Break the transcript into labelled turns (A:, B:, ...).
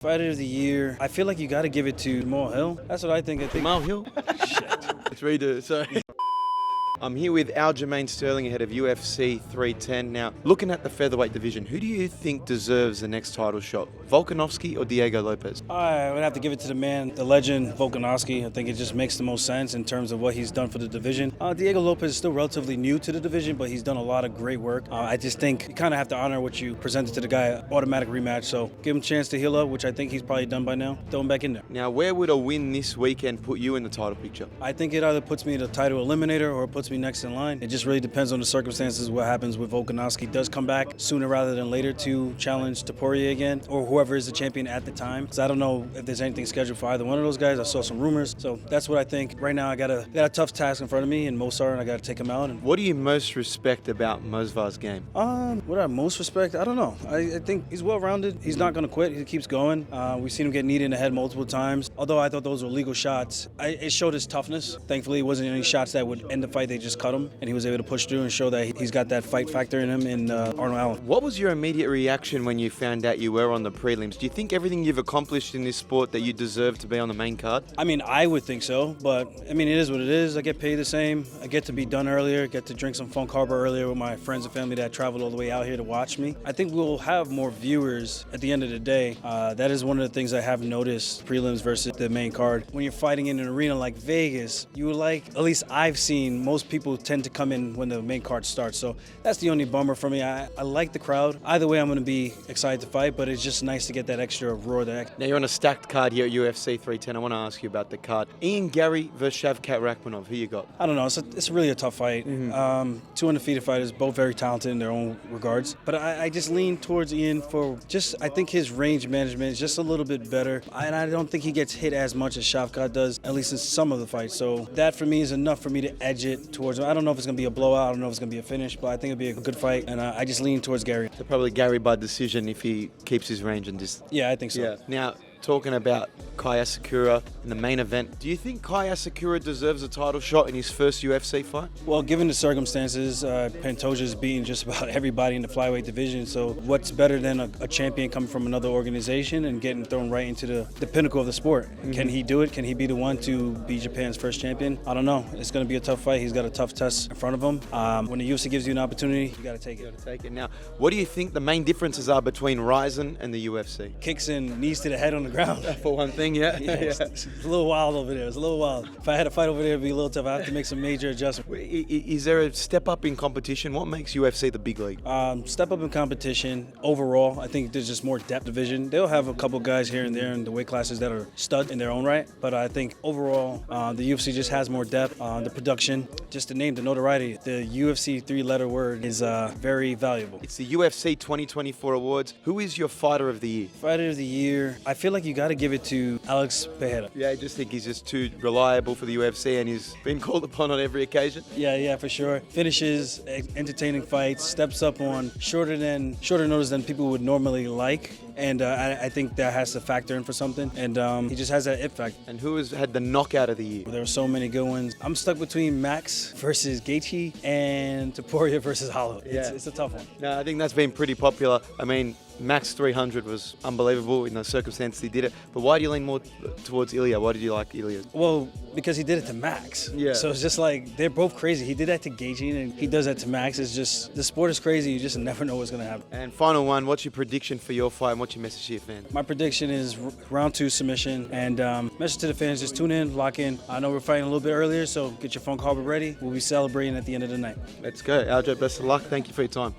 A: Fighter of the year, I feel like you got to give it to Jamal Hill. That's what I think.
B: Jamal Hill?
A: Shit.
B: Let's redo it, sorry. I'm here with Aljamain Sterling ahead of UFC 310. Now, looking at the featherweight division, who do you think deserves the next title shot? Volkanovski or Diego Lopez?
A: I would have to give it to the man, the legend, Volkanovski. I think it just makes the most sense in terms of what he's done for the division. Diego Lopez is still relatively new to the division, but he's done a lot of great work. I just think you kind of have to honor what you presented to the guy, automatic rematch. So give him a chance to heal up, which I think he's probably done by now. Throw him back in there.
B: Now, where would a win this weekend put you in the title picture?
A: I think it either puts me in the title eliminator or it puts me next in line. It just really depends on the circumstances, what happens with Volkanovski. Does come back sooner rather than later to challenge Topuria again, or whoever is the champion at the time. So I don't know if there's anything scheduled for either one of those guys. I saw some rumors. So that's what I think. Right now I got a tough task in front of me in Movsar, and I got to take him out.
B: What do you most respect about Movsar's game?
A: What I most respect? I don't know. I think he's well-rounded. He's not going to quit. He keeps going. We've seen him get kneed in the head multiple times. Although I thought those were legal shots, it showed his toughness. Thankfully, it wasn't any shots that would end the fight. They just cut him, and he was able to push through and show that he's got that fight factor in him in Arnold Allen.
B: What was your immediate reaction when you found out you were on the prelims? Do you think everything you've accomplished in this sport that you deserve to be on the main card?
A: I mean, I would think so, but I mean, it is what it is. I get paid the same. I get to be done earlier, get to drink some Funk Harbor earlier with my friends and family that traveled all the way out here to watch me. I think we'll have more viewers at the end of the day. That is one of the things I have noticed, prelims versus the main card. When you're fighting in an arena like Vegas, at least I've seen, most people tend to come in when the main card starts. So that's the only bummer for me. I like the crowd. Either way, I'm going to be excited to fight, but it's just nice to get that extra roar there.
B: Now you're on a stacked card here at UFC 310. I want to ask you about the card. Ian Gary versus Shavkat Rakhmonov. Who you got?
A: I don't know. It's really a tough fight. Two undefeated fighters, both very talented in their own regards. But I just lean towards Ian I think his range management is just a little bit better. And I don't think he gets hit as much as Shavkat does, at least in some of the fights. So that for me is enough for me to edge it towards him. I don't know if it's going to be a blowout. I don't know if it's going to be a finish, but I think it'll be a good fight. And I just lean towards Gary.
B: So probably Gary by decision if he keeps his range and just...
A: Yeah, I think so.
B: Yeah. Now, talking about Kayo Sports in the main event, do you think Kayo Sports deserves a title shot in his first UFC fight?
A: Well, given the circumstances, Pantoja's beating just about everybody in the flyweight division, so what's better than a champion coming from another organization and getting thrown right into the pinnacle of the sport? Can he do it? Can he be the one to be Japan's first champion? I don't know. It's going to be a tough fight. He's got a tough test in front of him. When the UFC gives you an opportunity, you got to take it.
B: You got to take it. Now, what do you think the main differences are between Rizin and the UFC?
A: Kicks and knees to the head on the ground.
B: For one thing, yeah.
A: It's a little wild over there. It's a little wild. If I had a fight over there, it'd be a little tough. I have to make some major adjustments.
B: Is there a step up in competition? What makes UFC the big league?
A: Step up in competition overall. I think there's just more depth division. They'll have a couple guys here and there in the weight classes that are stud in their own right. But I think overall, the UFC just has more depth. The production, just to name the notoriety, the UFC three-letter word is very valuable.
B: It's the UFC 2024 awards. Who is your fighter of the year?
A: Fighter of the year, I feel like you got to give it to Alex Pereira.
B: Yeah, I just think he's just too reliable for the UFC and he's been called upon on every occasion.
A: Yeah, for sure. Finishes, entertaining fights, steps up on shorter notice than people would normally like. And I think that has to factor in for something. And he just has that it factor.
B: And who has had the knockout of the year?
A: There were so many good ones. I'm stuck between Max versus Gaethje and Topuria versus Hollow. It's a tough one.
B: No, I think that's been pretty popular. I mean, Max 300 was unbelievable in the circumstances he did it. But why do you lean more towards Ilya? Why did you like Ilya?
A: Well, because he did it to Max.
B: Yeah.
A: So it's just like, they're both crazy. He did that to Gaethje and he does that to Max. It's just, the sport is crazy. You just never know what's going to happen.
B: And final one, what's your prediction for your fight and what's your message to your fans?
A: My prediction is round 2 submission. And message to the fans, just tune in, lock in. I know we're fighting a little bit earlier, so get your Funk Harbor ready. We'll be celebrating at the end of the night.
B: Let's go. Aljo, best of luck. Thank you for your time.